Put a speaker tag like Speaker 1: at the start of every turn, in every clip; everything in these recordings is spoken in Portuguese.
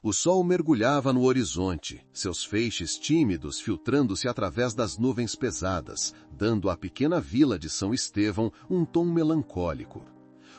Speaker 1: O sol mergulhava no horizonte, seus feixes tímidos filtrando-se através das nuvens pesadas, dando à pequena vila de São Estevão um tom melancólico.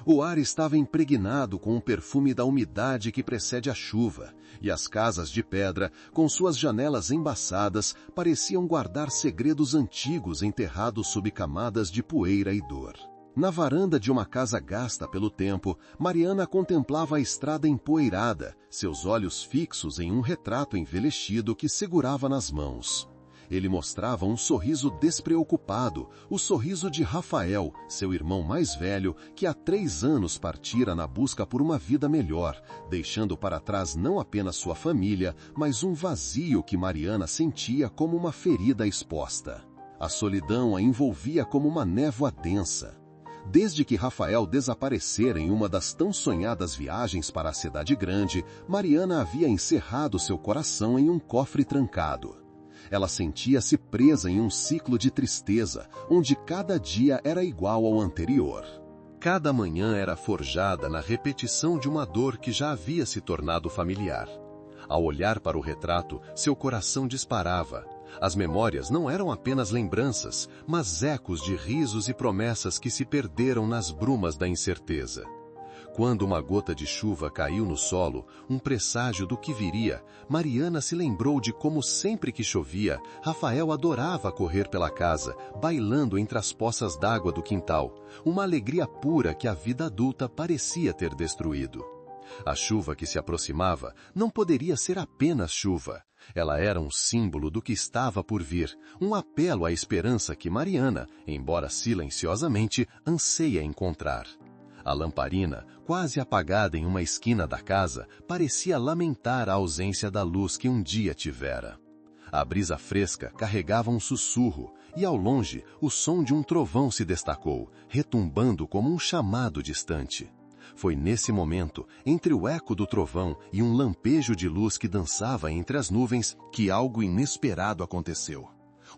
Speaker 1: O ar estava impregnado com o perfume da umidade que precede a chuva, e as casas de pedra, com suas janelas embaçadas, pareciam guardar segredos antigos enterrados sob camadas de poeira e dor. Na varanda de uma casa gasta pelo tempo, Mariana contemplava a estrada empoeirada, seus olhos fixos em um retrato envelhecido que segurava nas mãos. Ele mostrava um sorriso despreocupado, o sorriso de Rafael, seu irmão mais velho, que há 3 anos partira na busca por uma vida melhor, deixando para trás não apenas sua família, mas um vazio que Mariana sentia como uma ferida exposta. A solidão a envolvia como uma névoa densa. Desde que Rafael desaparecera em uma das tão sonhadas viagens para a cidade grande, Mariana havia encerrado seu coração em um cofre trancado. Ela sentia-se presa em um ciclo de tristeza, onde cada dia era igual ao anterior. Cada manhã era forjada na repetição de uma dor que já havia se tornado familiar. Ao olhar para o retrato, seu coração disparava. As memórias não eram apenas lembranças, mas ecos de risos e promessas que se perderam nas brumas da incerteza. Quando uma gota de chuva caiu no solo, um presságio do que viria, Mariana se lembrou de como sempre que chovia, Rafael adorava correr pela casa, bailando entre as poças d'água do quintal, uma alegria pura que a vida adulta parecia ter destruído. A chuva que se aproximava não poderia ser apenas chuva. Ela era um símbolo do que estava por vir, um apelo à esperança que Mariana, embora silenciosamente, anseia encontrar. A lamparina, quase apagada em uma esquina da casa, parecia lamentar a ausência da luz que um dia tivera. A brisa fresca carregava um sussurro, e ao longe o som de um trovão se destacou, retumbando como um chamado distante. Foi nesse momento, entre o eco do trovão e um lampejo de luz que dançava entre as nuvens, que algo inesperado aconteceu.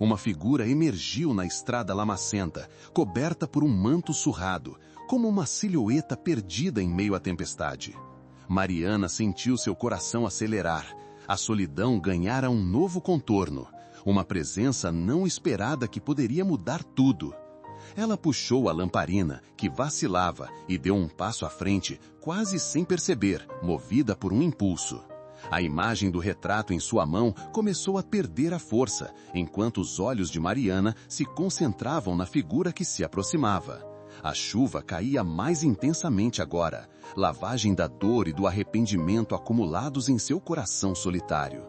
Speaker 1: Uma figura emergiu na estrada lamacenta, coberta por um manto surrado, como uma silhueta perdida em meio à tempestade. Mariana sentiu seu coração acelerar. A solidão ganhara um novo contorno, uma presença não esperada que poderia mudar tudo. Ela puxou a lamparina, que vacilava, e deu um passo à frente, quase sem perceber, movida por um impulso. A imagem do retrato em sua mão começou a perder a força, enquanto os olhos de Mariana se concentravam na figura que se aproximava. A chuva caía mais intensamente agora, lavagem da dor e do arrependimento acumulados em seu coração solitário.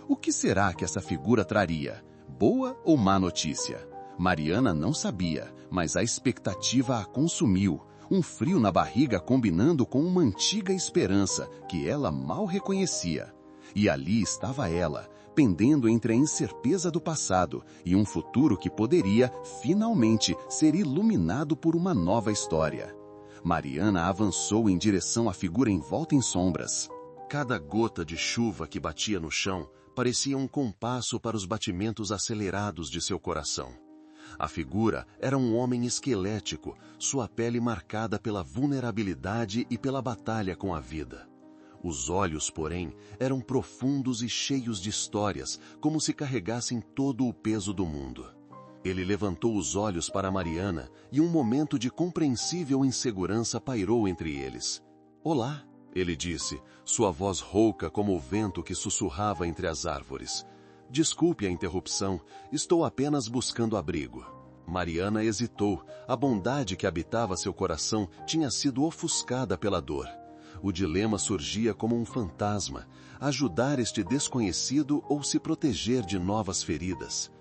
Speaker 1: O que será que essa figura traria? Boa ou má notícia? Mariana não sabia, mas a expectativa a consumiu, um frio na barriga combinando com uma antiga esperança que ela mal reconhecia. E ali estava ela, pendendo entre a incerteza do passado e um futuro que poderia, finalmente, ser iluminado por uma nova história. Mariana avançou em direção à figura envolta em sombras. Cada gota de chuva que batia no chão parecia um compasso para os batimentos acelerados de seu coração. A figura era um homem esquelético, sua pele marcada pela vulnerabilidade e pela batalha com a vida. Os olhos, porém, eram profundos e cheios de histórias, como se carregassem todo o peso do mundo. Ele levantou os olhos para Mariana e um momento de compreensível insegurança pairou entre eles. "Olá", ele disse, sua voz rouca como o vento que sussurrava entre as árvores. "Desculpe a interrupção, estou apenas buscando abrigo." Mariana hesitou. A bondade que habitava seu coração tinha sido ofuscada pela dor. O dilema surgia como um fantasma, ajudar este desconhecido ou se proteger de novas feridas.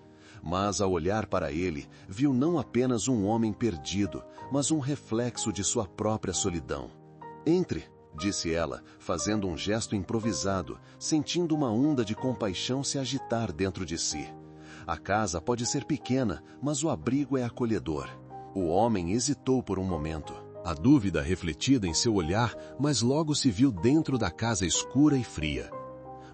Speaker 1: Mas ao olhar para ele, viu não apenas um homem perdido, mas um reflexo de sua própria solidão. "Entre", disse ela, fazendo um gesto improvisado, sentindo uma onda de compaixão se agitar dentro de si. A casa pode ser pequena, mas o abrigo é acolhedor. O homem hesitou por um momento. A dúvida refletida em seu olhar, mas logo se viu dentro da casa escura e fria.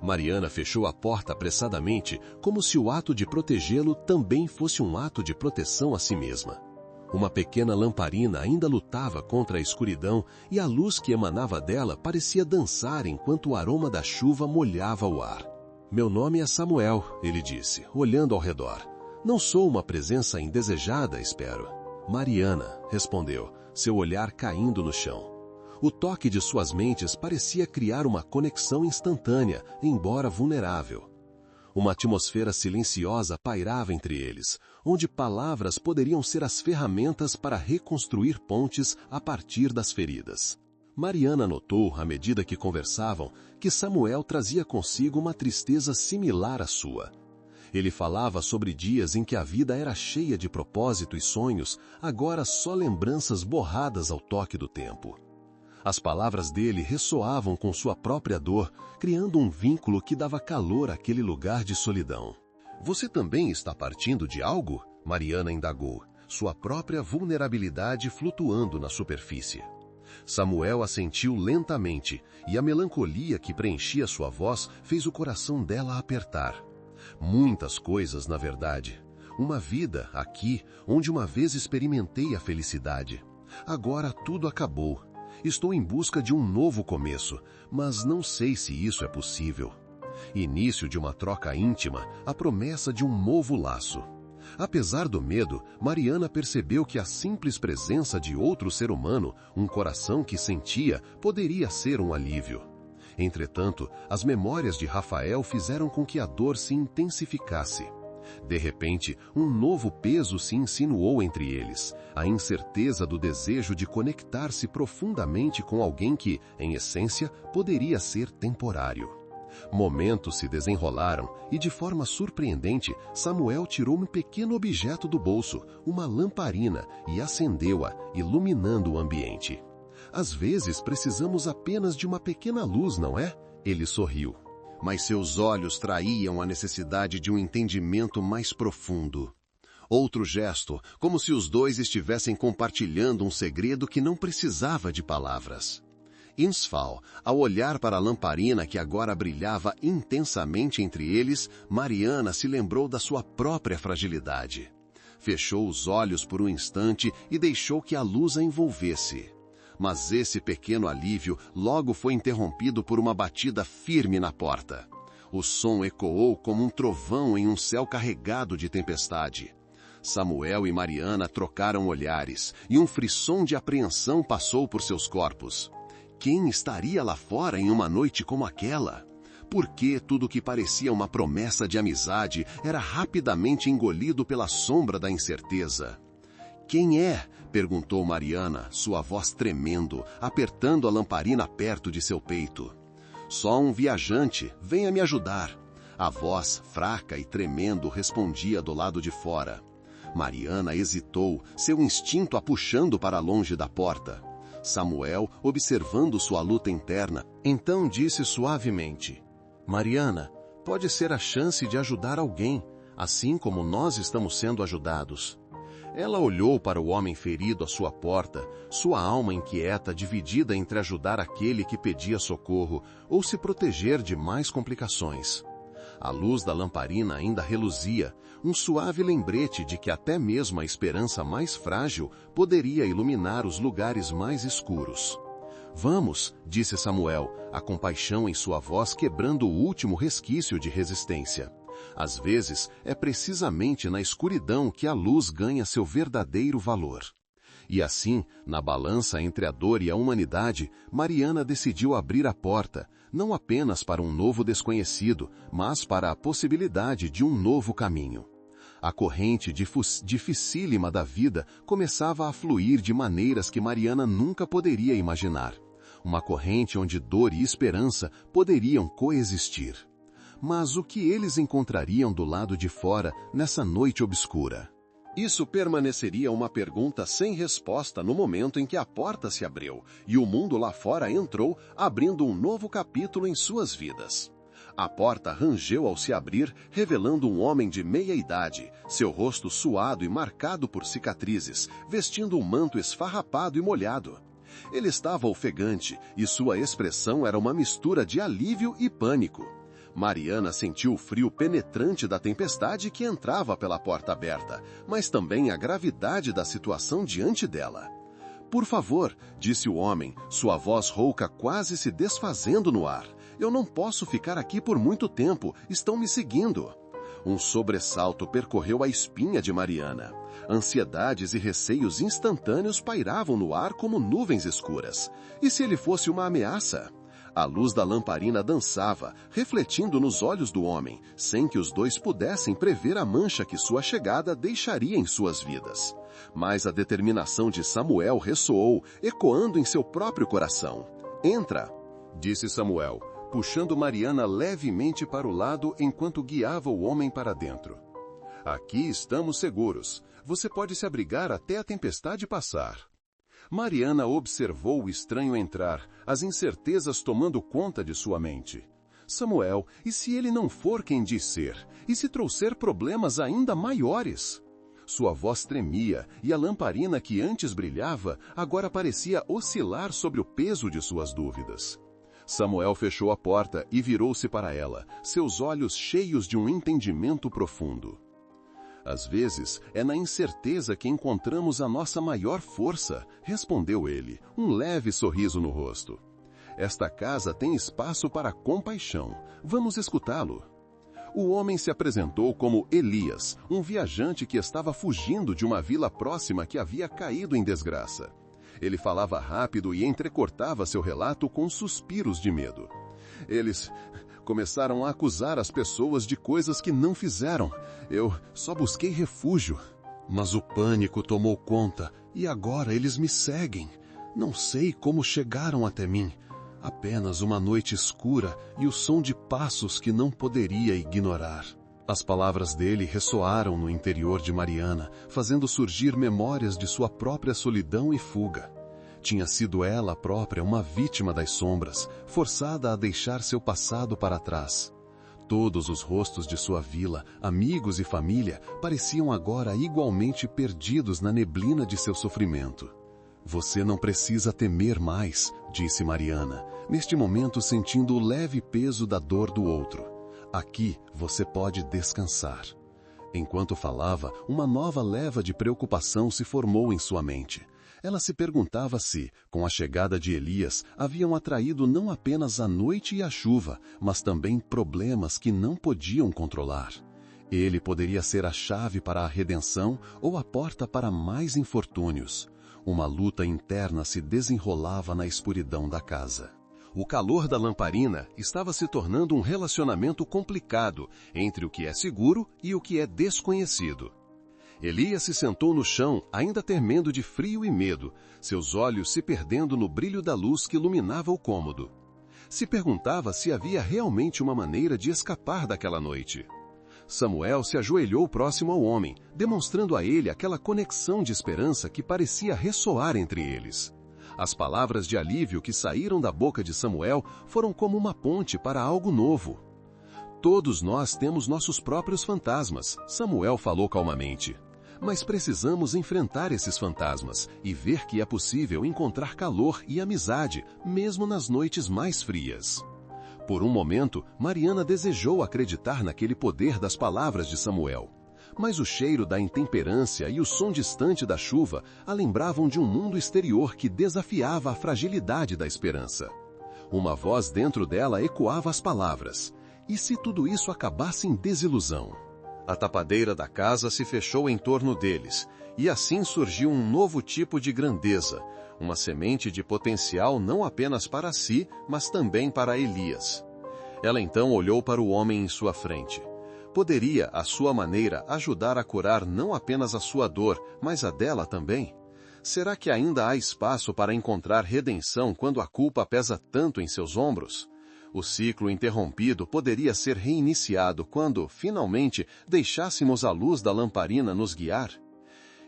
Speaker 1: Mariana fechou a porta apressadamente, como se o ato de protegê-lo também fosse um ato de proteção a si mesma. Uma pequena lamparina ainda lutava contra a escuridão e a luz que emanava dela parecia dançar enquanto o aroma da chuva molhava o ar. Meu nome é Samuel, ele disse, olhando ao redor. Não sou uma presença indesejada, espero. Mariana, respondeu, seu olhar caindo no chão. O toque de suas mentes parecia criar uma conexão instantânea, embora vulnerável. Uma atmosfera silenciosa pairava entre eles, onde palavras poderiam ser as ferramentas para reconstruir pontes a partir das feridas. Mariana notou, à medida que conversavam, que Samuel trazia consigo uma tristeza similar à sua. Ele falava sobre dias em que a vida era cheia de propósito e sonhos, agora só lembranças borradas ao toque do tempo. As palavras dele ressoavam com sua própria dor, criando um vínculo que dava calor àquele lugar de solidão. Você também está partindo de algo? Mariana indagou, sua própria vulnerabilidade flutuando na superfície. Samuel assentiu lentamente, e a melancolia que preenchia sua voz fez o coração dela apertar. Muitas coisas, na verdade. Uma vida, aqui, onde uma vez experimentei a felicidade. Agora tudo acabou. Estou em busca de um novo começo, mas não sei se isso é possível. Início de uma troca íntima, a promessa de um novo laço. Apesar do medo, Mariana percebeu que a simples presença de outro ser humano, um coração que sentia, poderia ser um alívio. Entretanto, as memórias de Rafael fizeram com que a dor se intensificasse. De repente, um novo peso se insinuou entre eles, a incerteza do desejo de conectar-se profundamente com alguém que, em essência, poderia ser temporário. Momentos se desenrolaram e, de forma surpreendente, Samuel tirou um pequeno objeto do bolso, uma lamparina, e acendeu-a, iluminando o ambiente. Às vezes precisamos apenas de uma pequena luz, não é? Ele sorriu. Mas seus olhos traíam a necessidade de um entendimento mais profundo. Outro gesto, como se os dois estivessem compartilhando um segredo que não precisava de palavras. Insfal, ao olhar para a lamparina que agora brilhava intensamente entre eles, Mariana se lembrou da sua própria fragilidade. Fechou os olhos por um instante e deixou que a luz a envolvesse. Mas esse pequeno alívio logo foi interrompido por uma batida firme na porta. O som ecoou como um trovão em um céu carregado de tempestade. Samuel e Mariana trocaram olhares, e um frisson de apreensão passou por seus corpos. Quem estaria lá fora em uma noite como aquela? Por que tudo que parecia uma promessa de amizade era rapidamente engolido pela sombra da incerteza? Quem é? Perguntou Mariana, sua voz tremendo, apertando a lamparina perto de seu peito. Só um viajante, venha me ajudar. A voz, fraca e tremendo, respondia do lado de fora. Mariana hesitou, seu instinto a puxando para longe da porta. Samuel, observando sua luta interna, então disse suavemente: Mariana, pode ser a chance de ajudar alguém, assim como nós estamos sendo ajudados. Ela olhou para o homem ferido à sua porta, sua alma inquieta dividida entre ajudar aquele que pedia socorro ou se proteger de mais complicações. A luz da lamparina ainda reluzia, um suave lembrete de que até mesmo a esperança mais frágil poderia iluminar os lugares mais escuros. Vamos, disse Samuel, a compaixão em sua voz quebrando o último resquício de resistência. Às vezes, é precisamente na escuridão que a luz ganha seu verdadeiro valor. E assim, na balança entre a dor e a humanidade, Mariana decidiu abrir a porta, não apenas para um novo desconhecido, mas para a possibilidade de um novo caminho. A corrente dificílima da vida começava a fluir de maneiras que Mariana nunca poderia imaginar. Uma corrente onde dor e esperança poderiam coexistir. Mas o que eles encontrariam do lado de fora nessa noite obscura? Isso permaneceria uma pergunta sem resposta no momento em que a porta se abriu e o mundo lá fora entrou, abrindo um novo capítulo em suas vidas. A porta rangeu ao se abrir, revelando um homem de meia idade, seu rosto suado e marcado por cicatrizes, vestindo um manto esfarrapado e molhado. Ele estava ofegante e sua expressão era uma mistura de alívio e pânico. Mariana sentiu o frio penetrante da tempestade que entrava pela porta aberta, mas também a gravidade da situação diante dela. "Por favor", disse o homem, sua voz rouca quase se desfazendo no ar. "Eu não posso ficar aqui por muito tempo, estão me seguindo." Um sobressalto percorreu a espinha de Mariana. Ansiedades e receios instantâneos pairavam no ar como nuvens escuras. E se ele fosse uma ameaça? A luz da lamparina dançava, refletindo nos olhos do homem, sem que os dois pudessem prever a mancha que sua chegada deixaria em suas vidas. Mas a determinação de Samuel ressoou, ecoando em seu próprio coração. "Entra", disse Samuel, puxando Mariana levemente para o lado enquanto guiava o homem para dentro. "Aqui estamos seguros. Você pode se abrigar até a tempestade passar." Mariana observou o estranho entrar, as incertezas tomando conta de sua mente. Samuel, e se ele não for quem diz ser? E se trouxer problemas ainda maiores? Sua voz tremia, e a lamparina que antes brilhava, agora parecia oscilar sobre o peso de suas dúvidas. Samuel fechou a porta e virou-se para ela, seus olhos cheios de um entendimento profundo. "Às vezes, é na incerteza que encontramos a nossa maior força", respondeu ele, um leve sorriso no rosto. "Esta casa tem espaço para compaixão. Vamos escutá-lo." O homem se apresentou como Elias, um viajante que estava fugindo de uma vila próxima que havia caído em desgraça. Ele falava rápido e entrecortava seu relato com suspiros de medo. "Eles começaram a acusar as pessoas de coisas que não fizeram. Eu só busquei refúgio. Mas o pânico tomou conta e agora eles me seguem. Não sei como chegaram até mim. Apenas uma noite escura e o som de passos que não poderia ignorar." As palavras dele ressoaram no interior de Mariana, fazendo surgir memórias de sua própria solidão e fuga. Tinha sido ela própria uma vítima das sombras, forçada a deixar seu passado para trás. Todos os rostos de sua vila, amigos e família, pareciam agora igualmente perdidos na neblina de seu sofrimento. "Você não precisa temer mais", disse Mariana, neste momento sentindo o leve peso da dor do outro. "Aqui você pode descansar." Enquanto falava, uma nova leva de preocupação se formou em sua mente. Ela se perguntava se, com a chegada de Elias, haviam atraído não apenas a noite e a chuva, mas também problemas que não podiam controlar. Ele poderia ser a chave para a redenção ou a porta para mais infortúnios. Uma luta interna se desenrolava na escuridão da casa. O calor da lamparina estava se tornando um relacionamento complicado entre o que é seguro e o que é desconhecido. Elias se sentou no chão, ainda tremendo de frio e medo, seus olhos se perdendo no brilho da luz que iluminava o cômodo. Se perguntava se havia realmente uma maneira de escapar daquela noite. Samuel se ajoelhou próximo ao homem, demonstrando a ele aquela conexão de esperança que parecia ressoar entre eles. As palavras de alívio que saíram da boca de Samuel foram como uma ponte para algo novo. "Todos nós temos nossos próprios fantasmas", Samuel falou calmamente. "Mas precisamos enfrentar esses fantasmas e ver que é possível encontrar calor e amizade, mesmo nas noites mais frias." Por um momento, Mariana desejou acreditar naquele poder das palavras de Samuel. Mas o cheiro da intemperância e o som distante da chuva a lembravam de um mundo exterior que desafiava a fragilidade da esperança. Uma voz dentro dela ecoava as palavras: "E se tudo isso acabasse em desilusão?" A tapadeira da casa se fechou em torno deles, e assim surgiu um novo tipo de grandeza, uma semente de potencial não apenas para si, mas também para Elias. Ela então olhou para o homem em sua frente. Poderia, à sua maneira, ajudar a curar não apenas a sua dor, mas a dela também? Será que ainda há espaço para encontrar redenção quando a culpa pesa tanto em seus ombros? O ciclo interrompido poderia ser reiniciado quando, finalmente, deixássemos a luz da lamparina nos guiar?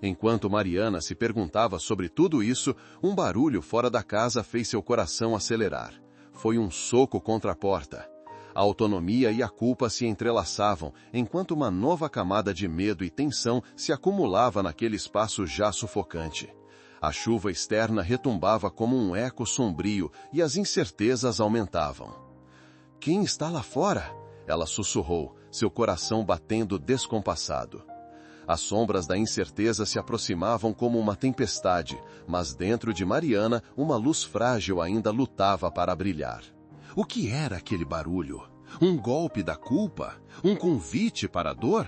Speaker 1: Enquanto Mariana se perguntava sobre tudo isso, um barulho fora da casa fez seu coração acelerar. Foi um soco contra a porta. A autonomia e a culpa se entrelaçavam, enquanto uma nova camada de medo e tensão se acumulava naquele espaço já sufocante. A chuva externa retumbava como um eco sombrio e as incertezas aumentavam. "Quem está lá fora?" Ela sussurrou, seu coração batendo descompassado. As sombras da incerteza se aproximavam como uma tempestade, mas dentro de Mariana, uma luz frágil ainda lutava para brilhar. O que era aquele barulho? Um golpe da culpa? Um convite para a dor?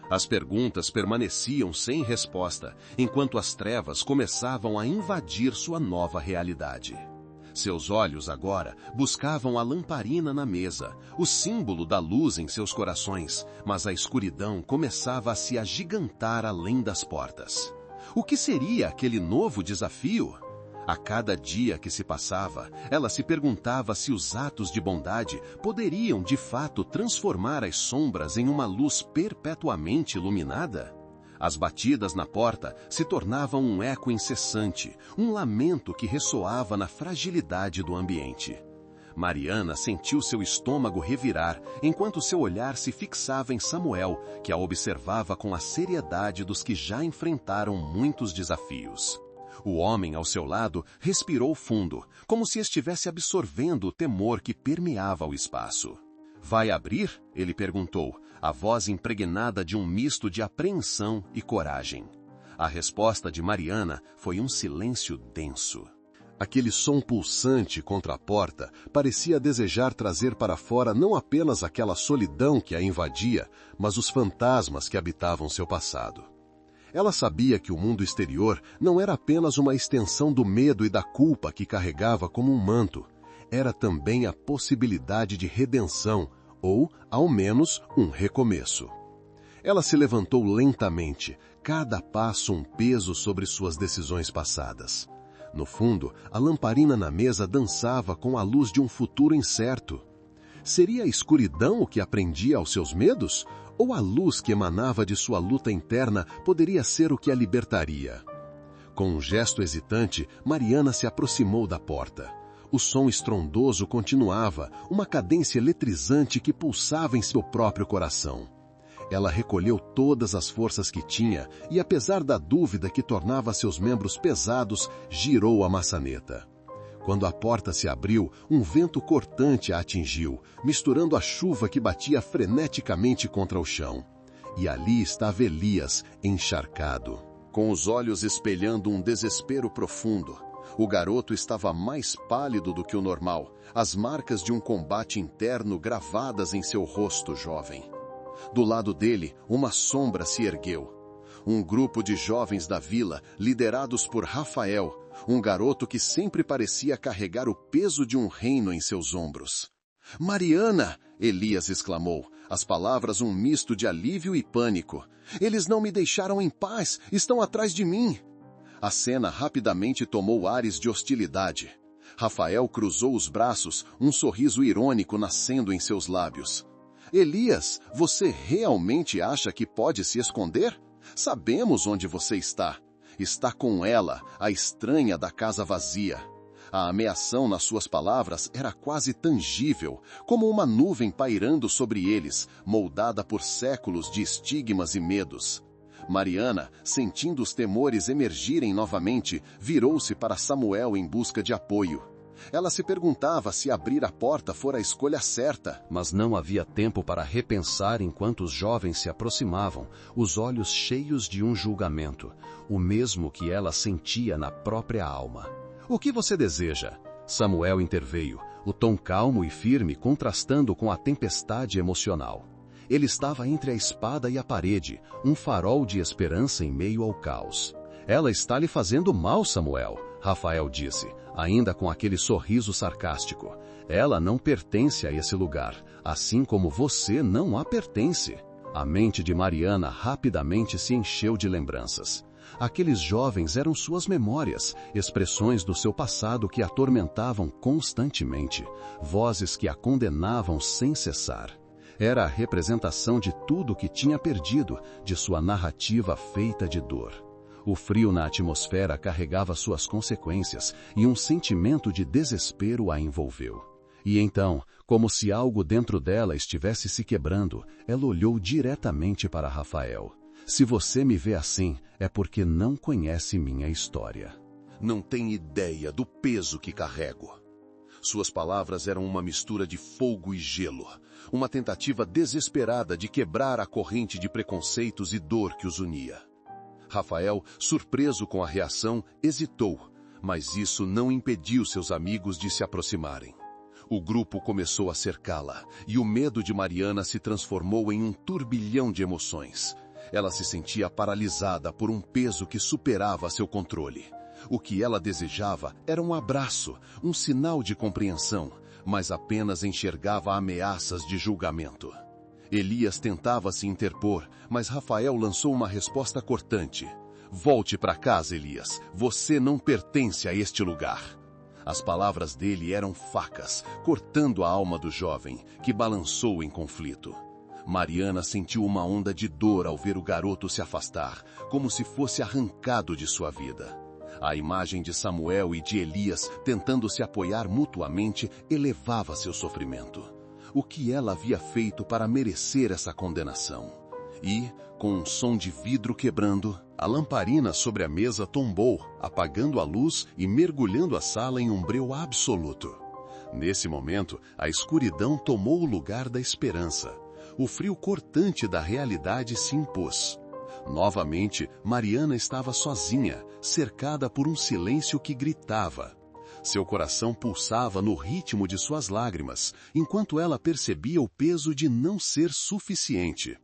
Speaker 1: As perguntas permaneciam sem resposta, enquanto as trevas começavam a invadir sua nova realidade. Seus olhos agora buscavam a lamparina na mesa, o símbolo da luz em seus corações, mas a escuridão começava a se agigantar além das portas. O que seria aquele novo desafio? A cada dia que se passava, ela se perguntava se os atos de bondade poderiam de fato transformar as sombras em uma luz perpetuamente iluminada. As batidas na porta se tornavam um eco incessante, um lamento que ressoava na fragilidade do ambiente. Mariana sentiu seu estômago revirar, enquanto seu olhar se fixava em Samuel, que a observava com a seriedade dos que já enfrentaram muitos desafios. O homem ao seu lado respirou fundo, como se estivesse absorvendo o temor que permeava o espaço. "Vai abrir?" ele perguntou, a voz impregnada de um misto de apreensão e coragem. A resposta de Mariana foi um silêncio denso. Aquele som pulsante contra a porta parecia desejar trazer para fora não apenas aquela solidão que a invadia, mas os fantasmas que habitavam seu passado. Ela sabia que o mundo exterior não era apenas uma extensão do medo e da culpa que carregava como um manto. Era também a possibilidade de redenção, ou, ao menos, um recomeço. Ela se levantou lentamente, cada passo um peso sobre suas decisões passadas. No fundo, a lamparina na mesa dançava com a luz de um futuro incerto. Seria a escuridão o que aprendia aos seus medos? Ou a luz que emanava de sua luta interna poderia ser o que a libertaria? Com um gesto hesitante, Mariana se aproximou da porta. O som estrondoso continuava, uma cadência eletrizante que pulsava em seu próprio coração. Ela recolheu todas as forças que tinha e, apesar da dúvida que tornava seus membros pesados, girou a maçaneta. Quando a porta se abriu, um vento cortante a atingiu, misturando a chuva que batia freneticamente contra o chão. E ali estava Elias, encharcado, com os olhos espelhando um desespero profundo. O garoto estava mais pálido do que o normal, as marcas de um combate interno gravadas em seu rosto jovem. Do lado dele, uma sombra se ergueu. Um grupo de jovens da vila, liderados por Rafael, um garoto que sempre parecia carregar o peso de um reino em seus ombros. "Mariana!" Elias exclamou, as palavras um misto de alívio e pânico. "Eles não me deixaram em paz, estão atrás de mim!" A cena rapidamente tomou ares de hostilidade. Rafael cruzou os braços, um sorriso irônico nascendo em seus lábios. "Elias, você realmente acha que pode se esconder? Sabemos onde você está. Está com ela, a estranha da casa vazia." A ameação nas suas palavras era quase tangível, como uma nuvem pairando sobre eles, moldada por séculos de estigmas e medos. Mariana, sentindo os temores emergirem novamente, virou-se para Samuel em busca de apoio. Ela se perguntava se abrir a porta fora a escolha certa. Mas não havia tempo para repensar enquanto os jovens se aproximavam, os olhos cheios de um julgamento, o mesmo que ela sentia na própria alma. "O que você deseja?" Samuel interveio, o tom calmo e firme contrastando com a tempestade emocional. Ele estava entre a espada e a parede, um farol de esperança em meio ao caos. "Ela está lhe fazendo mal, Samuel," Rafael disse, ainda com aquele sorriso sarcástico. "Ela não pertence a esse lugar, assim como você não a pertence." A mente de Mariana rapidamente se encheu de lembranças. Aqueles jovens eram suas memórias, expressões do seu passado que a atormentavam constantemente, vozes que a condenavam sem cessar. Era a representação de tudo que tinha perdido, de sua narrativa feita de dor. O frio na atmosfera carregava suas consequências e um sentimento de desespero a envolveu. E então, como se algo dentro dela estivesse se quebrando, ela olhou diretamente para Rafael. "Se você me vê assim, é porque não conhece minha história. Não tem ideia do peso que carrego." Suas palavras eram uma mistura de fogo e gelo, uma tentativa desesperada de quebrar a corrente de preconceitos e dor que os unia. Rafael, surpreso com a reação, hesitou, mas isso não impediu seus amigos de se aproximarem. O grupo começou a cercá-la, e o medo de Mariana se transformou em um turbilhão de emoções. Ela se sentia paralisada por um peso que superava seu controle. O que ela desejava era um abraço, um sinal de compreensão, mas apenas enxergava ameaças de julgamento. Elias tentava se interpor, mas Rafael lançou uma resposta cortante. Volte para casa, Elias. Você não pertence a este lugar. As palavras dele eram facas, cortando a alma do jovem, que balançou em conflito. Mariana sentiu uma onda de dor ao ver o garoto se afastar, como se fosse arrancado de sua vida. A imagem de Samuel e de Elias tentando se apoiar mutuamente elevava seu sofrimento. O que ela havia feito para merecer essa condenação? E, com um som de vidro quebrando, a lamparina sobre a mesa tombou, apagando a luz e mergulhando a sala em um breu absoluto. Nesse momento, a escuridão tomou o lugar da esperança. O frio cortante da realidade se impôs. Novamente, Mariana estava sozinha, cercada por um silêncio que gritava. Seu coração pulsava no ritmo de suas lágrimas, enquanto ela percebia o peso de não ser suficiente.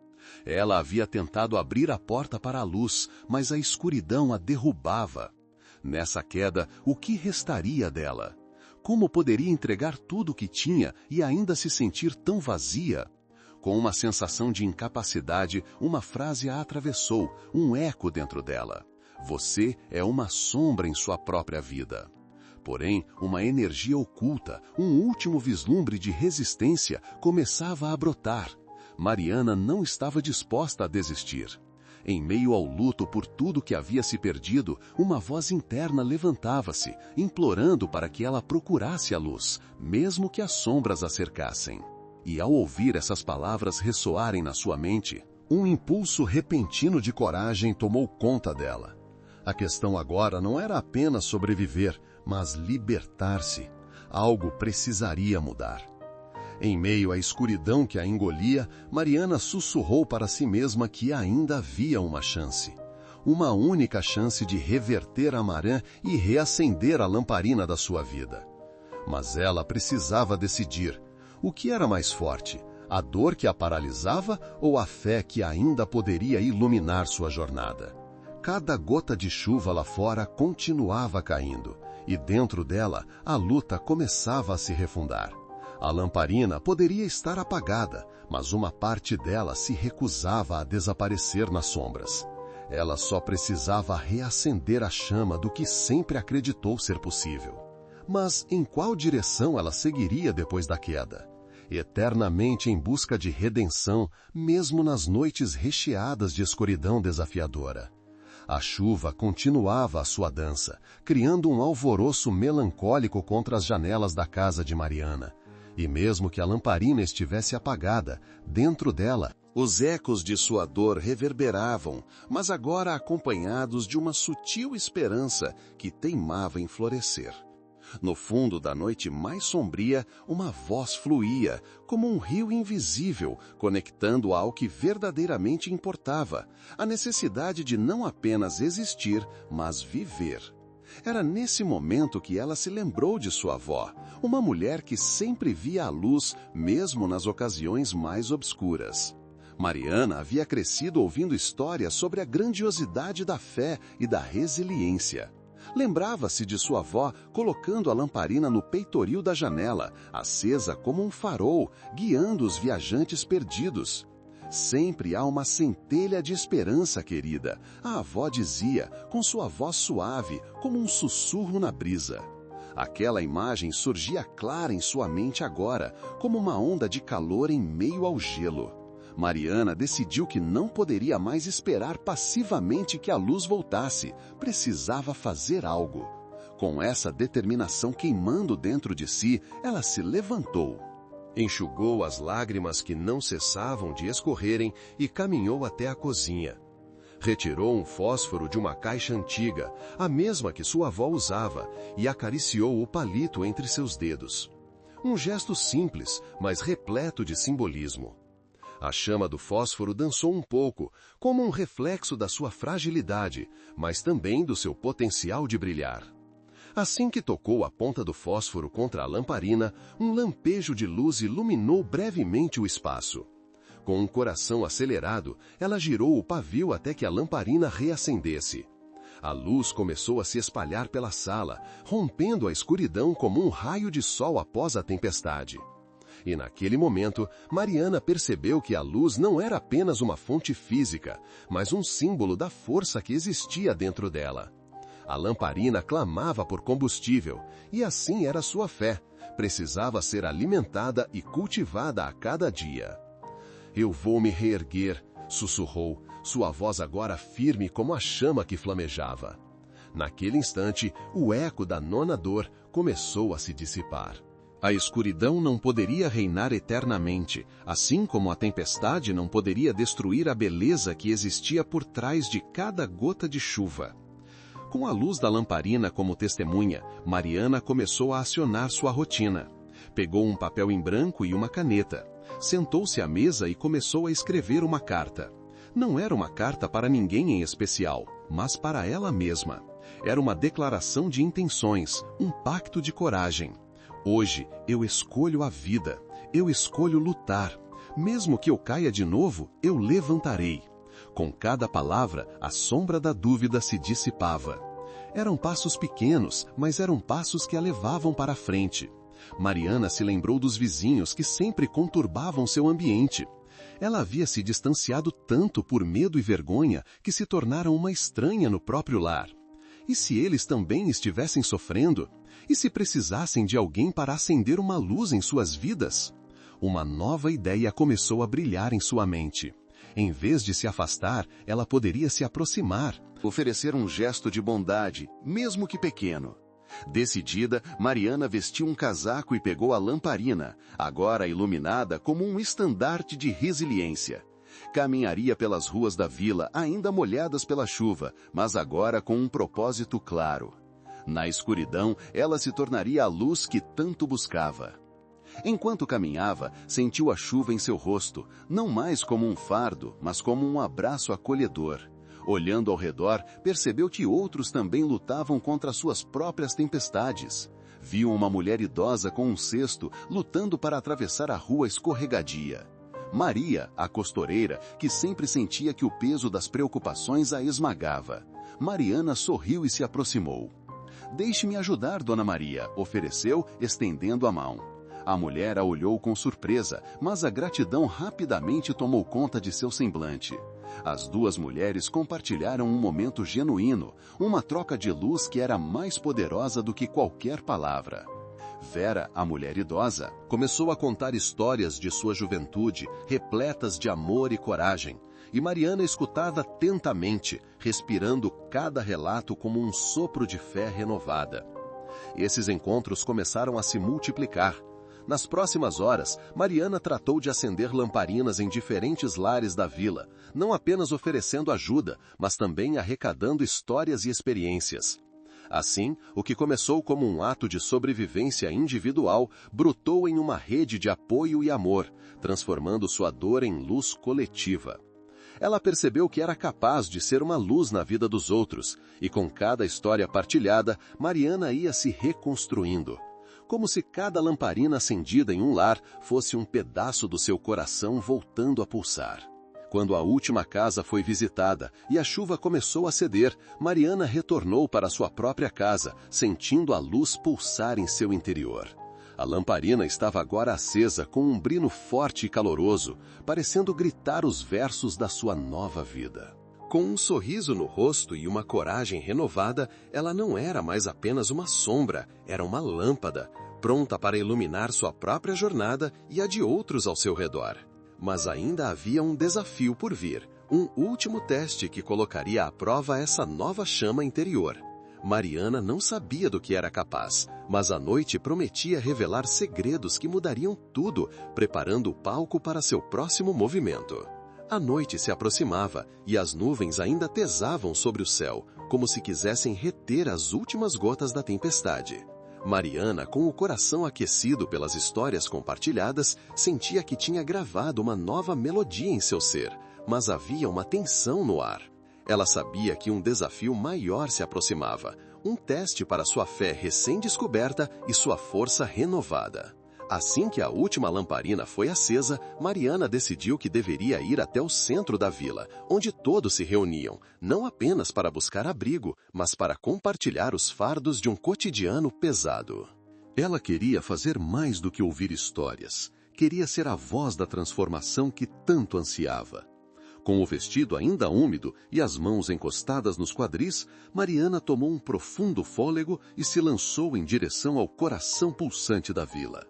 Speaker 1: Ela havia tentado abrir a porta para a luz, mas a escuridão a derrubava. Nessa queda, o que restaria dela? Como poderia entregar tudo o que tinha e ainda se sentir tão vazia? Com uma sensação de incapacidade, uma frase a atravessou, um eco dentro dela. Você é uma sombra em sua própria vida. Porém, uma energia oculta, um último vislumbre de resistência, começava a brotar. Mariana não estava disposta a desistir. Em meio ao luto por tudo que havia se perdido, uma voz interna levantava-se, implorando para que ela procurasse a luz, mesmo que as sombras a cercassem. E ao ouvir essas palavras ressoarem na sua mente, um impulso repentino de coragem tomou conta dela. A questão agora não era apenas sobreviver, mas libertar-se. Algo precisaria mudar. Em meio à escuridão que a engolia, Mariana sussurrou para si mesma que ainda havia uma chance. Uma única chance de reverter a maré e reacender a lamparina da sua vida. Mas ela precisava decidir. O que era mais forte? A dor que a paralisava ou a fé que ainda poderia iluminar sua jornada? Cada gota de chuva lá fora continuava caindo, e dentro dela a luta começava a se refundar. A lamparina poderia estar apagada, mas uma parte dela se recusava a desaparecer nas sombras. Ela só precisava reacender a chama do que sempre acreditou ser possível. Mas em qual direção ela seguiria depois da queda? Eternamente em busca de redenção, mesmo nas noites recheadas de escuridão desafiadora. A chuva continuava a sua dança, criando um alvoroço melancólico contra as janelas da casa de Mariana. E mesmo que a lamparina estivesse apagada, dentro dela, os ecos de sua dor reverberavam, mas agora acompanhados de uma sutil esperança que teimava em florescer. No fundo da noite mais sombria, uma voz fluía, como um rio invisível, conectando ao que verdadeiramente importava, a necessidade de não apenas existir, mas viver. Era nesse momento que ela se lembrou de sua avó, uma mulher que sempre via a luz, mesmo nas ocasiões mais obscuras. Mariana havia crescido ouvindo histórias sobre a grandiosidade da fé e da resiliência. Lembrava-se de sua avó colocando a lamparina no peitoril da janela, acesa como um farol, guiando os viajantes perdidos. Sempre há uma centelha de esperança, querida, a avó dizia, com sua voz suave, como um sussurro na brisa. Aquela imagem surgia clara em sua mente agora, como uma onda de calor em meio ao gelo. Mariana decidiu que não poderia mais esperar passivamente que a luz voltasse. Precisava fazer algo. Com essa determinação queimando dentro de si, ela se levantou. Enxugou as lágrimas que não cessavam de escorrerem e caminhou até a cozinha. Retirou um fósforo de uma caixa antiga, a mesma que sua avó usava, e acariciou o palito entre seus dedos. Um gesto simples, mas repleto de simbolismo. A chama do fósforo dançou um pouco, como um reflexo da sua fragilidade, mas também do seu potencial de brilhar. Assim que tocou a ponta do fósforo contra a lamparina, um lampejo de luz iluminou brevemente o espaço. Com um coração acelerado, ela girou o pavio até que a lamparina reacendesse. A luz começou a se espalhar pela sala, rompendo a escuridão como um raio de sol após a tempestade. E naquele momento, Mariana percebeu que a luz não era apenas uma fonte física, mas um símbolo da força que existia dentro dela. A lamparina clamava por combustível, e assim era sua fé. Precisava ser alimentada e cultivada a cada dia. "Eu vou me reerguer", sussurrou, sua voz agora firme como a chama que flamejava. Naquele instante, o eco da nona dor começou a se dissipar. A escuridão não poderia reinar eternamente, assim como a tempestade não poderia destruir a beleza que existia por trás de cada gota de chuva. Com a luz da lamparina como testemunha, Mariana começou a acionar sua rotina. Pegou um papel em branco e uma caneta. Sentou-se à mesa e começou a escrever uma carta. Não era uma carta para ninguém em especial, mas para ela mesma. Era uma declaração de intenções, um pacto de coragem. "Hoje eu escolho a vida, eu escolho lutar. Mesmo que eu caia de novo, eu levantarei." Com cada palavra, a sombra da dúvida se dissipava. Eram passos pequenos, mas eram passos que a levavam para frente. Mariana se lembrou dos vizinhos que sempre conturbavam seu ambiente. Ela havia se distanciado tanto por medo e vergonha que se tornaram uma estranha no próprio lar. E se eles também estivessem sofrendo? E se precisassem de alguém para acender uma luz em suas vidas? Uma nova ideia começou a brilhar em sua mente. Em vez de se afastar, ela poderia se aproximar, oferecer um gesto de bondade, mesmo que pequeno. Decidida, Mariana vestiu um casaco e pegou a lamparina, agora iluminada como um estandarte de resiliência. Caminharia pelas ruas da vila, ainda molhadas pela chuva, mas agora com um propósito claro. Na escuridão, ela se tornaria a luz que tanto buscava. Enquanto caminhava, sentiu a chuva em seu rosto, não mais como um fardo, mas como um abraço acolhedor. Olhando ao redor, percebeu que outros também lutavam contra suas próprias tempestades. Viu uma mulher idosa com um cesto, lutando para atravessar a rua escorregadia. Maria, a costureira, que sempre sentia que o peso das preocupações a esmagava. Mariana sorriu e se aproximou. "Deixe-me ajudar, Dona Maria", ofereceu, estendendo a mão. A mulher a olhou com surpresa, mas a gratidão rapidamente tomou conta de seu semblante. As duas mulheres compartilharam um momento genuíno, uma troca de luz que era mais poderosa do que qualquer palavra. Vera, a mulher idosa, começou a contar histórias de sua juventude, repletas de amor e coragem, e Mariana escutava atentamente, respirando cada relato como um sopro de fé renovada. Esses encontros começaram a se multiplicar. Nas próximas horas, Mariana tratou de acender lamparinas em diferentes lares da vila, não apenas oferecendo ajuda, mas também arrecadando histórias e experiências. Assim, o que começou como um ato de sobrevivência individual, brotou em uma rede de apoio e amor, transformando sua dor em luz coletiva. Ela percebeu que era capaz de ser uma luz na vida dos outros, e com cada história partilhada, Mariana ia se reconstruindo. Como se cada lamparina acendida em um lar fosse um pedaço do seu coração voltando a pulsar. Quando a última casa foi visitada e a chuva começou a ceder, Mariana retornou para sua própria casa, sentindo a luz pulsar em seu interior. A lamparina estava agora acesa com um brilho forte e caloroso, parecendo gritar os versos da sua nova vida. Com um sorriso no rosto e uma coragem renovada, ela não era mais apenas uma sombra, era uma lâmpada, pronta para iluminar sua própria jornada e a de outros ao seu redor. Mas ainda havia um desafio por vir, um último teste que colocaria à prova essa nova chama interior. Mariana não sabia do que era capaz, mas a noite prometia revelar segredos que mudariam tudo, preparando o palco para seu próximo movimento.
Speaker 2: A noite se aproximava e as nuvens ainda pesavam sobre o céu, como se quisessem reter as últimas gotas da tempestade. Mariana, com o coração aquecido pelas histórias compartilhadas, sentia que tinha gravado uma nova melodia em seu ser, mas havia uma tensão no ar. Ela sabia que um desafio maior se aproximava, um teste para sua fé recém-descoberta e sua força renovada. Assim que a última lamparina foi acesa, Mariana decidiu que deveria ir até o centro da vila, onde todos se reuniam, não apenas para buscar abrigo, mas para compartilhar os fardos de um cotidiano pesado.
Speaker 1: Ela queria fazer mais do que ouvir histórias. Queria ser a voz da transformação que tanto ansiava. Com o vestido ainda úmido e as mãos encostadas nos quadris, Mariana tomou um profundo fôlego e se lançou em direção ao coração pulsante da vila.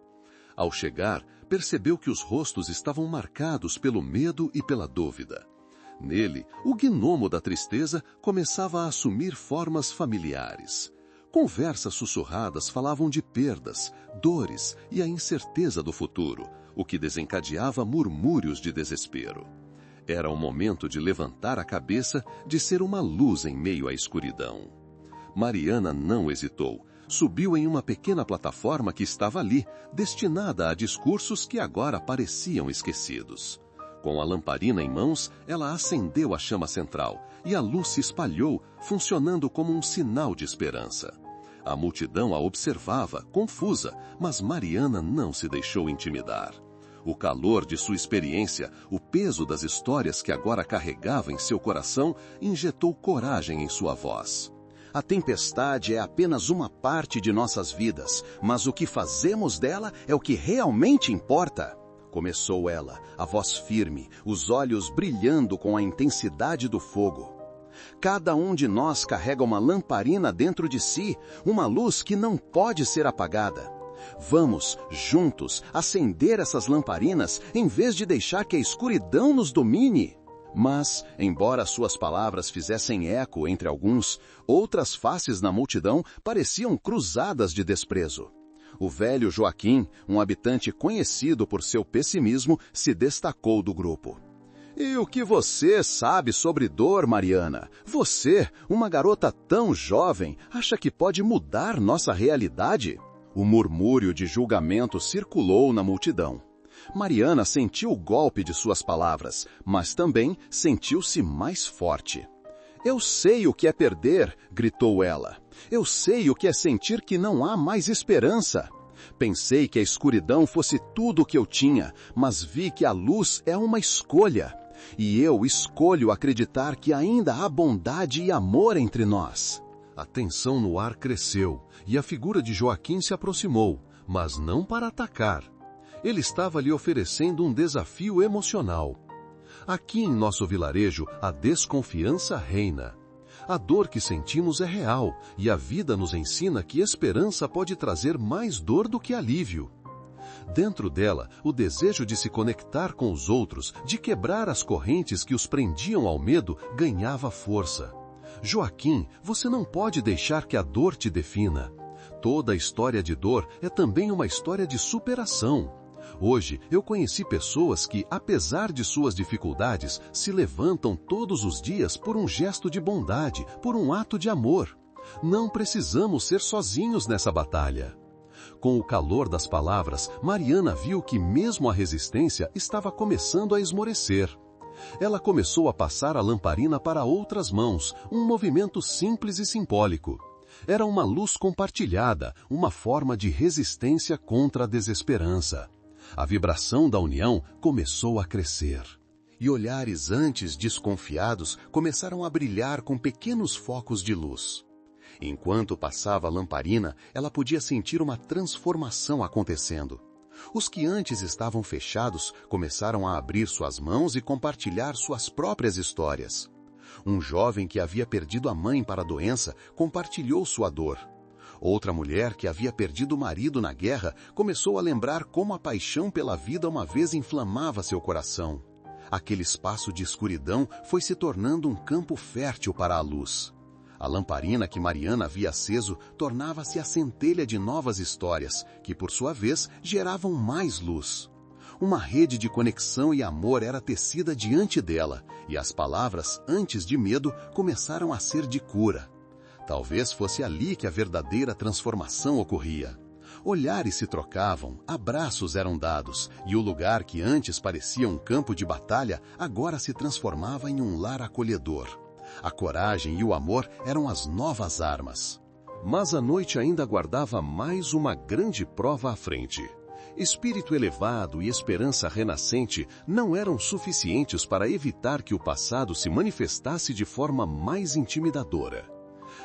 Speaker 1: Ao chegar, percebeu que os rostos estavam marcados pelo medo e pela dúvida. Nele, o gnomo da tristeza começava a assumir formas familiares. Conversas sussurradas falavam de perdas, dores e a incerteza do futuro, o que desencadeava murmúrios de desespero. Era o momento de levantar a cabeça, de ser uma luz em meio à escuridão. Mariana não hesitou. Subiu em uma pequena plataforma que estava ali, destinada a discursos que agora pareciam esquecidos. Com a lamparina em mãos, ela acendeu a chama central, e a luz se espalhou, funcionando como um sinal de esperança. A multidão a observava, confusa, mas Mariana não se deixou intimidar. O calor de sua experiência, o peso das histórias que agora carregava em seu coração, injetou coragem em sua voz.
Speaker 3: A tempestade é apenas uma parte de nossas vidas, mas o que fazemos dela é o que realmente importa. Começou ela, a voz firme, os olhos brilhando com a intensidade do fogo. Cada um de nós carrega uma lamparina dentro de si, uma luz que não pode ser apagada. Vamos, juntos, acender essas lamparinas em vez de deixar que a escuridão nos domine. Mas, embora suas palavras fizessem eco entre alguns, outras faces na multidão pareciam cruzadas de desprezo. O velho Joaquim, um habitante conhecido por seu pessimismo, se destacou do grupo. E o que você sabe sobre dor, Mariana? Você, uma garota tão jovem, acha que pode mudar nossa realidade? O murmúrio de julgamento circulou na multidão. Mariana sentiu o golpe de suas palavras, mas também sentiu-se mais forte. Eu sei o que é perder, gritou ela. Eu sei o que é sentir que não há mais esperança. Pensei que a escuridão fosse tudo o que eu tinha, mas vi que a luz é uma escolha. E eu escolho acreditar que ainda há bondade e amor entre nós.
Speaker 1: A tensão no ar cresceu e a figura de Joaquim se aproximou, mas não para atacar. Ele estava lhe oferecendo um desafio emocional. Aqui em nosso vilarejo, a desconfiança reina. A dor que sentimos é real e a vida nos ensina que esperança pode trazer mais dor do que alívio. Dentro dela, o desejo de se conectar com os outros, de quebrar as correntes que os prendiam ao medo, ganhava força. Joaquim, você não pode deixar que a dor te defina. Toda história de dor é também uma história de superação. Hoje, eu conheci pessoas que, apesar de suas dificuldades, se levantam todos os dias por um gesto de bondade, por um ato de amor. Não precisamos ser sozinhos nessa batalha. Com o calor das palavras, Mariana viu que mesmo a resistência estava começando a esmorecer. Ela começou a passar a lamparina para outras mãos, um movimento simples e simbólico. Era uma luz compartilhada, uma forma de resistência contra a desesperança. A vibração da união começou a crescer. E olhares antes desconfiados começaram a brilhar com pequenos focos de luz. Enquanto passava a lamparina, ela podia sentir uma transformação acontecendo. Os que antes estavam fechados começaram a abrir suas mãos e compartilhar suas próprias histórias. Um jovem que havia perdido a mãe para a doença compartilhou sua dor. Outra mulher que havia perdido o marido na guerra começou a lembrar como a paixão pela vida uma vez inflamava seu coração. Aquele espaço de escuridão foi se tornando um campo fértil para a luz. A lamparina que Mariana havia aceso tornava-se a centelha de novas histórias, que por sua vez geravam mais luz.
Speaker 3: Uma rede de conexão e amor era tecida diante dela, e as palavras, antes de medo, começaram a ser de cura. Talvez fosse ali que a verdadeira transformação ocorria. Olhares se trocavam, abraços eram dados, e o lugar que antes parecia um campo de batalha, agora se transformava em um lar acolhedor. A coragem e o amor eram as novas armas.
Speaker 2: Mas a noite ainda guardava mais uma grande prova à frente. Espírito elevado e esperança renascente não eram suficientes para evitar que o passado se manifestasse de forma mais intimidadora.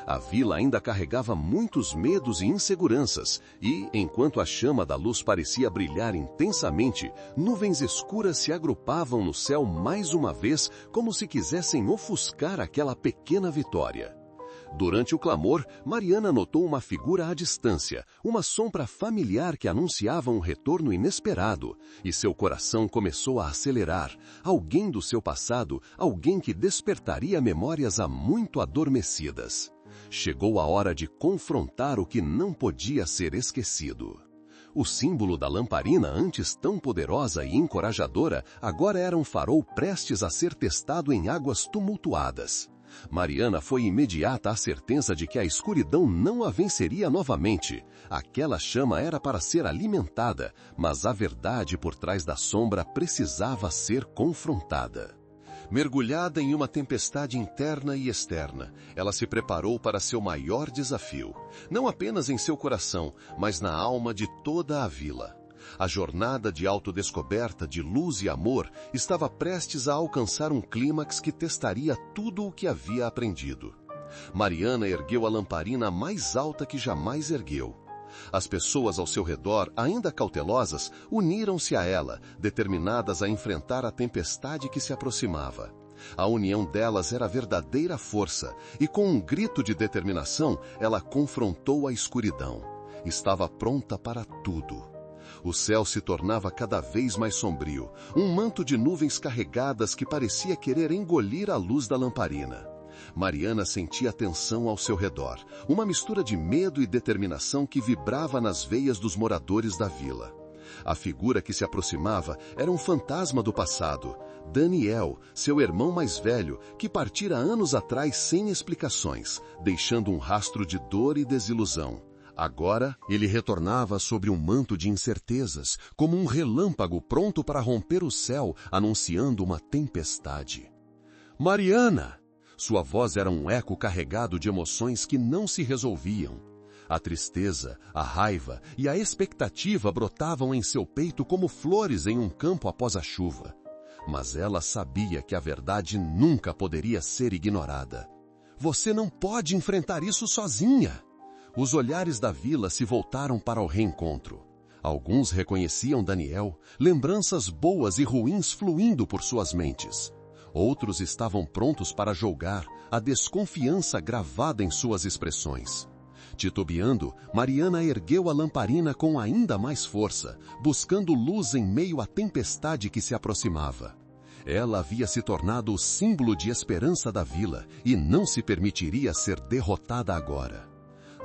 Speaker 2: A vila ainda carregava muitos medos e inseguranças, e, enquanto a chama da luz parecia brilhar intensamente, nuvens escuras se agrupavam no céu mais uma vez, como se quisessem ofuscar aquela pequena vitória. Durante o clamor, Mariana notou uma figura à distância, uma sombra familiar que anunciava um retorno inesperado, e seu coração começou a acelerar. Alguém do seu passado, alguém que despertaria memórias há muito adormecidas. Chegou a hora de confrontar o que não podia ser esquecido. O símbolo da lamparina, antes tão poderosa e encorajadora, agora era um farol prestes a ser testado em águas tumultuadas. Mariana foi imediata à certeza de que a escuridão não a venceria novamente. Aquela chama era para ser alimentada, mas a verdade por trás da sombra precisava ser confrontada. Mergulhada em uma tempestade interna e externa, ela se preparou para seu maior desafio, não apenas em seu coração, mas na alma de toda a vila. A jornada de autodescoberta, de luz e amor, estava prestes a alcançar um clímax que testaria tudo o que havia aprendido. Mariana ergueu a lamparina mais alta que jamais ergueu. As pessoas ao seu redor, ainda cautelosas, uniram-se a ela, determinadas a enfrentar a tempestade que se aproximava. A união delas era verdadeira força, e com um grito de determinação, ela confrontou a escuridão. Estava pronta para tudo. O céu se tornava cada vez mais sombrio, um manto de nuvens carregadas que parecia querer engolir a luz da lamparina. Mariana sentia tensão ao seu redor, uma mistura de medo e determinação que vibrava nas veias dos moradores da vila. A figura que se aproximava era um fantasma do passado, Daniel, seu irmão mais velho, que partira anos atrás sem explicações, deixando um rastro de dor e desilusão. Agora, ele retornava sobre um manto de incertezas, como um relâmpago pronto para romper o céu, anunciando uma tempestade. Mariana! Sua voz era um eco carregado de emoções que não se resolviam. A tristeza, a raiva e a expectativa brotavam em seu peito como flores em um campo após a chuva. Mas ela sabia que a verdade nunca poderia ser ignorada. Você não pode enfrentar isso sozinha! Os olhares da vila se voltaram para o reencontro. Alguns reconheciam Daniel, lembranças boas e ruins fluindo por suas mentes. Outros estavam prontos para julgar, a desconfiança gravada em suas expressões. Titubeando, Mariana ergueu a lamparina com ainda mais força, buscando luz em meio à tempestade que se aproximava. Ela havia se tornado o símbolo de esperança da vila e não se permitiria ser derrotada agora.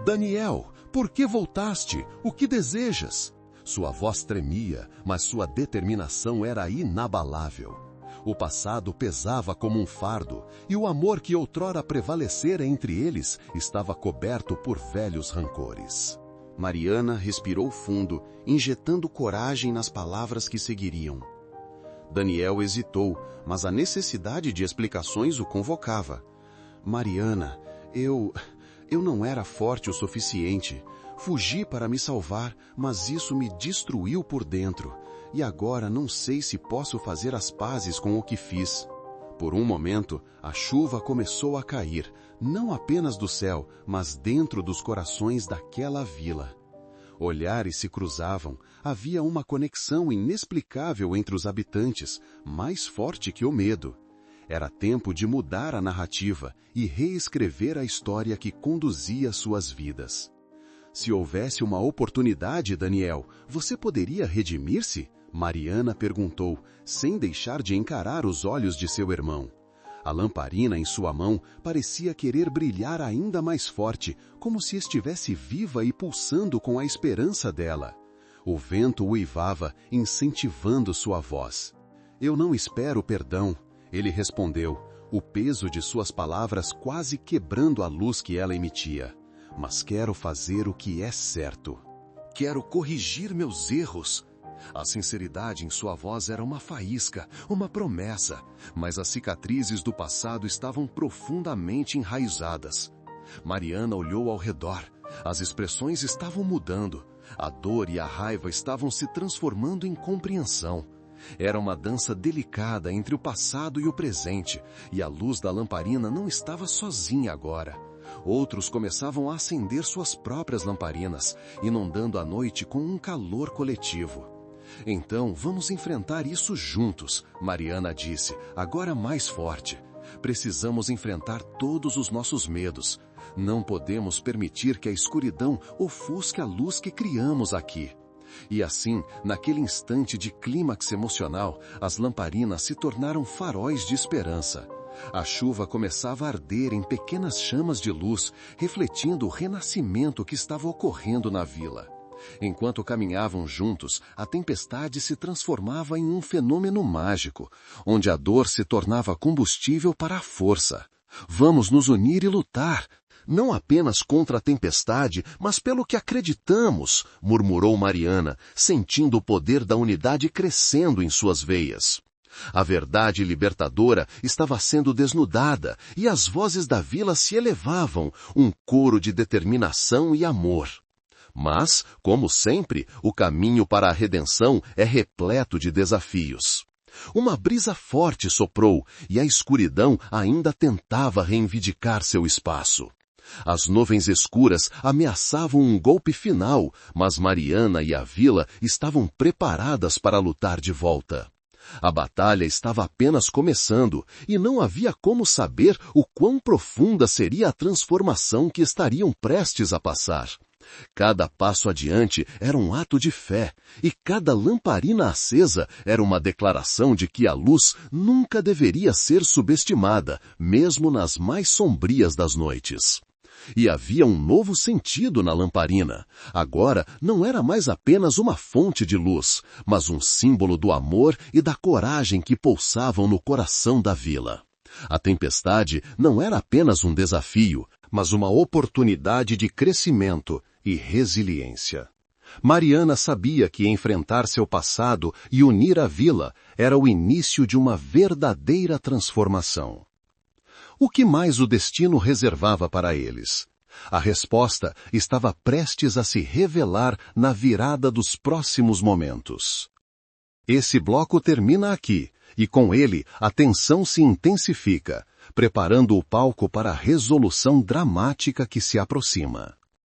Speaker 2: Daniel, por que voltaste? O que desejas? Sua voz tremia, mas sua determinação era inabalável. O passado pesava como um fardo, e o amor que outrora prevalecera entre eles estava coberto por velhos rancores.
Speaker 3: Mariana respirou fundo, injetando coragem nas palavras que seguiriam. Daniel hesitou, mas a necessidade de explicações o convocava. Mariana, eu não era forte o suficiente. Fugi para me salvar, mas isso me destruiu por dentro. E agora não sei se posso fazer as pazes com o que fiz. Por um momento, a chuva começou a cair, não apenas do céu, mas dentro dos corações daquela vila. Olhares se cruzavam, havia uma conexão inexplicável entre os habitantes, mais forte que o medo. Era tempo de mudar a narrativa e reescrever a história que conduzia suas vidas. Se houvesse uma oportunidade, Daniel, você poderia redimir-se? Mariana perguntou, sem deixar de encarar os olhos de seu irmão. A lamparina em sua mão parecia querer brilhar ainda mais forte, como se estivesse viva e pulsando com a esperança dela.
Speaker 1: O vento uivava, incentivando sua voz. Eu não espero perdão, ele respondeu, o peso de suas palavras quase quebrando a luz que ela emitia. Mas quero fazer o que é certo. Quero corrigir meus erros. A sinceridade em sua voz era uma faísca, uma promessa, mas as cicatrizes do passado estavam profundamente enraizadas. Mariana olhou ao redor. As expressões estavam mudando. A dor e a raiva estavam se transformando em compreensão. Era uma dança delicada entre o passado e o presente, e a luz da lamparina não estava sozinha agora. Outros começavam a acender suas próprias lamparinas, inundando a noite com um calor coletivo. Então, vamos enfrentar isso juntos, Mariana disse, agora mais forte. Precisamos enfrentar todos os nossos medos. Não podemos permitir que a escuridão ofusque a luz que criamos aqui. E assim, naquele instante de clímax emocional, as lamparinas se tornaram faróis de esperança. A chuva começava a arder em pequenas chamas de luz, refletindo o renascimento que estava ocorrendo na vila. Enquanto caminhavam juntos, a tempestade se transformava em um fenômeno mágico, onde a dor se tornava combustível para a força. Vamos nos unir e lutar, não apenas contra a tempestade, mas pelo que acreditamos, murmurou Mariana, sentindo o poder da unidade crescendo em suas veias. A verdade libertadora estava sendo desnudada e as vozes da vila se elevavam, um coro de determinação e amor. Mas, como sempre, o caminho para a redenção é repleto de desafios. Uma brisa forte soprou e a escuridão ainda tentava reivindicar seu espaço. As nuvens escuras ameaçavam um golpe final, mas Mariana e a vila estavam preparadas para lutar de volta. A batalha estava apenas começando e não havia como saber o quão profunda seria a transformação que estariam prestes a passar. Cada passo adiante era um ato de fé, e cada lamparina acesa era uma declaração de que a luz nunca deveria ser subestimada, mesmo nas mais sombrias das noites. E havia um novo sentido na lamparina. Agora não era mais apenas uma fonte de luz, mas um símbolo do amor e da coragem que pulsavam no coração da vila. A tempestade não era apenas um desafio, mas uma oportunidade de crescimento e resiliência. Mariana sabia que enfrentar seu passado e unir a vila era o início de uma verdadeira transformação. O que mais o destino reservava para eles? A resposta estava prestes a se revelar na virada dos próximos momentos. Esse bloco termina aqui, e com ele a tensão se intensifica, preparando o palco para a resolução dramática que se aproxima.